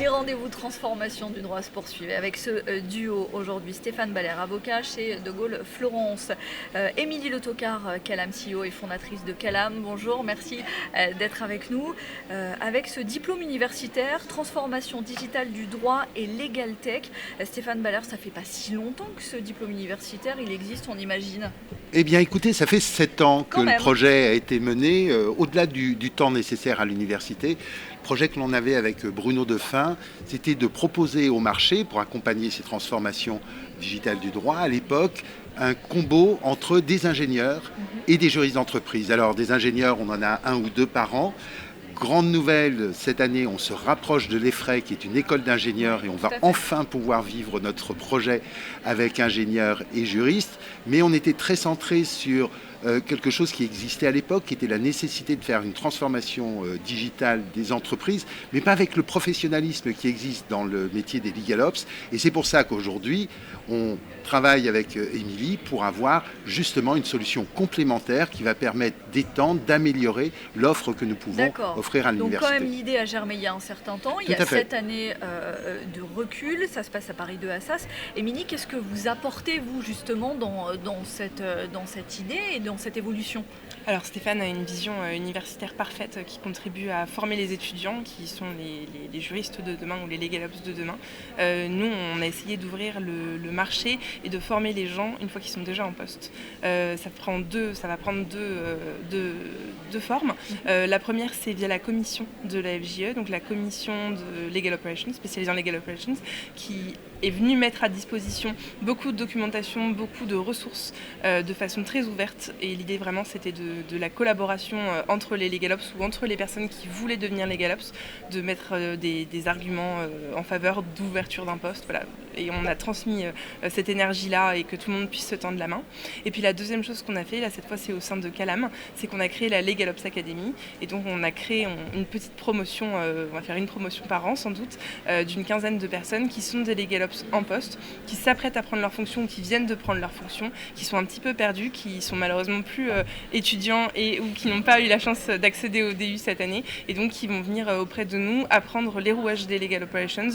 Les rendez-vous de transformation du droit se poursuivent avec ce duo aujourd'hui. Stéphane Baller, avocat chez De Gaulle Florence. Émilie Le Tocard, Calam CEO et fondatrice de Calam. Bonjour, merci d'être avec nous. Avec ce diplôme universitaire, transformation digitale du droit et Legal Tech. Stéphane Baller, ça fait pas si longtemps que ce diplôme universitaire, il existe, on imagine. Eh bien écoutez, ça fait 7 ans que le projet a été mené, au-delà du temps nécessaire à l'université. Le projet que l'on avait avec Bruno Defin, c'était de proposer au marché, pour accompagner ces transformations digitales du droit, à l'époque, un combo entre des ingénieurs et des juristes d'entreprise. Alors des ingénieurs, on en a 1 ou 2 par an. Grande nouvelle, cette année, on se rapproche de l'EFREI, qui est une école d'ingénieurs, et on va enfin pouvoir vivre notre projet avec ingénieurs et juristes. Mais on était très centré sur quelque chose qui existait à l'époque, qui était la nécessité de faire une transformation digitale des entreprises, mais pas avec le professionnalisme qui existe dans le métier des Legal Ops. Et c'est pour ça qu'aujourd'hui, on travaille avec Émilie pour avoir justement une solution complémentaire qui va permettre d'étendre, d'améliorer l'offre que nous pouvons offrir à l'université. Donc quand même, l'idée a germé il y a un certain temps. Il y a 7 années de recul. Ça se passe à Paris 2 Assas. Émilie, qu'est-ce que vous apportez, vous, justement, dans cette idée et dans cette évolution? Alors Stéphane a une vision universitaire parfaite qui contribue à former les étudiants qui sont les juristes de demain ou les legal ops de demain. Nous, on a essayé d'ouvrir le marché et de former les gens une fois qu'ils sont déjà en poste. Ça va prendre deux formes. La première, c'est via la commission de la FJE, donc la commission de Legal Operations, spécialisée en Legal Operations, qui est venue mettre à disposition beaucoup de documentation, beaucoup de ressources de façon très ouverte. Et l'idée vraiment, c'était de la collaboration entre les Legal Ops ou entre les personnes qui voulaient devenir Legal Ops, de mettre des arguments en faveur d'ouverture d'un poste. Voilà. Et on a transmis cette énergie-là et que tout le monde puisse se tendre la main. Et puis la deuxième chose qu'on a fait, là cette fois c'est au sein de Calam, c'est qu'on a créé la Legal Ops Academy. Et donc on a créé une petite promotion, on va faire une promotion par an sans doute, d'une quinzaine de personnes qui sont des Legal Ops en poste, qui s'apprêtent à prendre leurs fonctions ou qui viennent de prendre leurs fonctions, qui sont un petit peu perdus, qui sont malheureusement plus étudiants ou qui n'ont pas eu la chance d'accéder au DU cette année et donc qui vont venir auprès de nous apprendre les rouages des Legal Operations.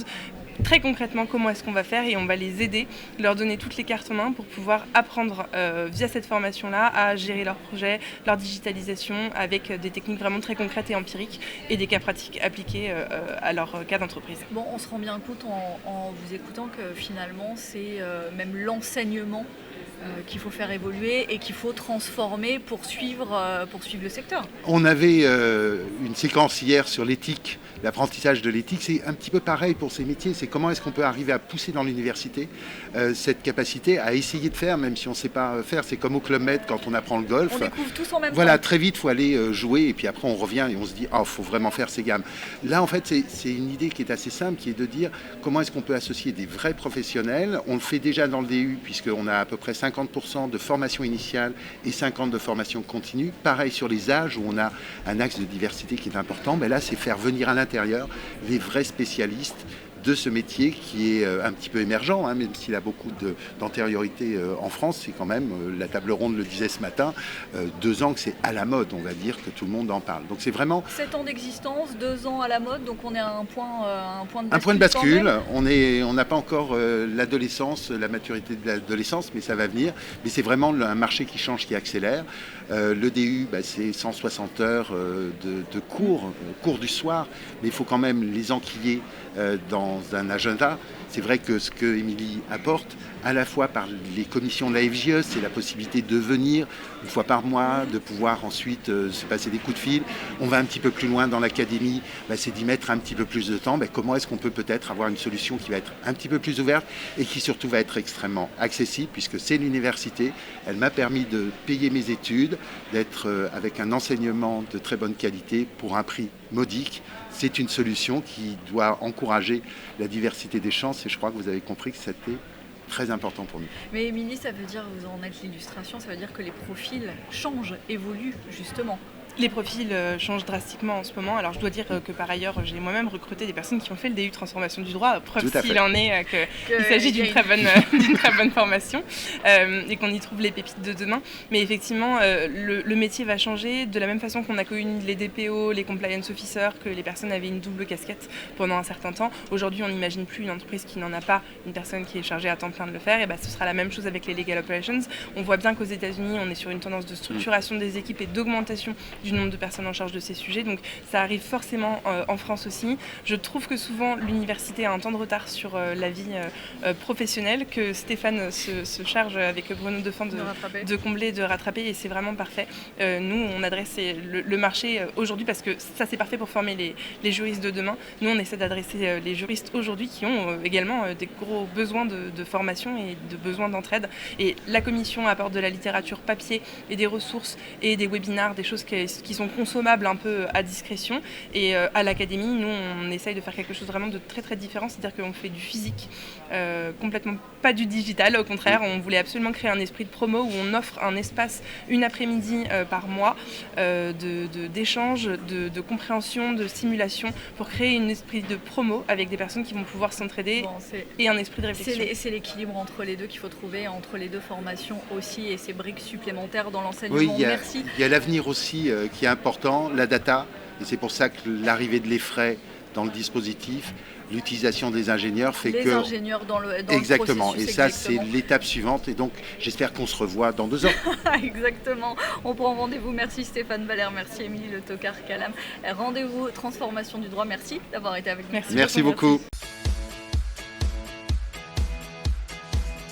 Très concrètement, comment est-ce qu'on va faire et on va les aider, leur donner toutes les cartes en main pour pouvoir apprendre via cette formation-là à gérer leur projet, leur digitalisation avec des techniques vraiment très concrètes et empiriques et des cas pratiques appliqués à leur cas d'entreprise. Bon, on se rend bien compte en vous écoutant que finalement c'est même l'enseignement qu'il faut faire évoluer et qu'il faut transformer pour suivre le secteur. On avait une séquence hier sur l'éthique, l'apprentissage de l'éthique. C'est un petit peu pareil pour ces métiers. C'est comment est-ce qu'on peut arriver à pousser dans l'université cette capacité à essayer de faire, même si on ne sait pas faire. C'est comme au Club Med quand on apprend le golf. On découvre tous en même temps. Voilà, très vite, il faut aller jouer et puis après on revient et on se dit « Ah, il faut vraiment faire ces gammes ». Là, en fait, c'est une idée qui est assez simple, qui est de dire comment est-ce qu'on peut associer des vrais professionnels. On le fait déjà dans le DU puisqu'on a à peu près 50% de formation initiale et 50% de formation continue. Pareil sur les âges où on a un axe de diversité qui est important. Mais là, c'est faire venir à l'intérieur les vrais spécialistes de ce métier qui est un petit peu émergent, hein, même s'il a beaucoup d'antériorité en France. C'est quand même, la table ronde le disait ce matin, 2 ans que c'est à la mode, on va dire, que tout le monde en parle. Donc c'est vraiment... 7 ans d'existence, 2 ans à la mode, donc on est à un point de bascule. Un point de bascule, on n'a pas encore l'adolescence, la maturité de l'adolescence, mais ça va venir. Mais c'est vraiment un marché qui change, qui accélère. Le DU, c'est 160 heures de cours du soir, mais il faut quand même les enquiller dans un agenda. C'est vrai que ce que Émilie apporte, à la fois par les commissions de la FJE, c'est la possibilité de venir une fois par mois, de pouvoir ensuite se passer des coups de fil. On va un petit peu plus loin dans l'académie, c'est d'y mettre un petit peu plus de temps. Comment est-ce qu'on peut peut-être avoir une solution qui va être un petit peu plus ouverte et qui surtout va être extrêmement accessible, puisque c'est l'université. Elle m'a permis de payer mes études, d'être avec un enseignement de très bonne qualité pour un prix modique. C'est une solution qui doit encourager la diversité des chances et je crois que vous avez compris que c'était très important pour nous. Mais Émilie, ça veut dire, vous en êtes l'illustration, ça veut dire que les profils changent, évoluent justement. Les profils changent drastiquement en ce moment. Alors je dois dire que par ailleurs, j'ai moi-même recruté des personnes qui ont fait le DU Transformation du droit, preuve s'il en est qu'il s'agit d'une très bonne formation et qu'on y trouve les pépites de demain. Mais effectivement, le métier va changer de la même façon qu'on a connu les DPO, les compliance officers, que les personnes avaient une double casquette pendant un certain temps. Aujourd'hui, on n'imagine plus une entreprise qui n'en a pas une personne qui est chargée à temps plein de le faire. Et ce sera la même chose avec les legal operations. On voit bien qu'aux États-Unis, on est sur une tendance de structuration des équipes et d'augmentation du nombre de personnes en charge de ces sujets. Donc ça arrive forcément en France aussi. Je trouve que souvent l'université a un temps de retard sur la vie professionnelle que Stéphane se charge avec Bruno Defin de combler, de rattraper, et c'est vraiment parfait. Nous, on adresse le marché aujourd'hui parce que ça c'est parfait pour former les juristes de demain. Nous, on essaie d'adresser les juristes aujourd'hui qui ont également des gros besoins de formation et de besoins d'entraide. Et la commission apporte de la littérature papier et des ressources et des webinars, des choses qui sont consommables un peu à discrétion. Et à l'académie, nous, on essaye de faire quelque chose vraiment de très très différent, c'est-à-dire qu'on fait du physique, complètement pas du digital. Au contraire, on voulait absolument créer un esprit de promo où on offre un espace une après-midi par mois d'échange, de compréhension, de simulation pour créer un esprit de promo avec des personnes qui vont pouvoir s'entraider et un esprit de réflexion. C'est l'équilibre entre les deux qu'il faut trouver, entre les deux formations aussi, et ces briques supplémentaires dans l'enseignement. Oui, Merci. Il y a l'avenir aussi qui est important, la data, et c'est pour ça que l'arrivée de l'effray dans le dispositif, l'utilisation des ingénieurs fait les ingénieurs dans le exactement, processus. Et ça, c'est l'étape suivante. Et donc, j'espère qu'on se revoit dans 2 ans. Exactement. On prend rendez-vous. Merci Stéphane Valère, merci Émilie Le Tocard-Calam. Rendez-vous Transformation du droit. Merci d'avoir été avec nous. Merci beaucoup.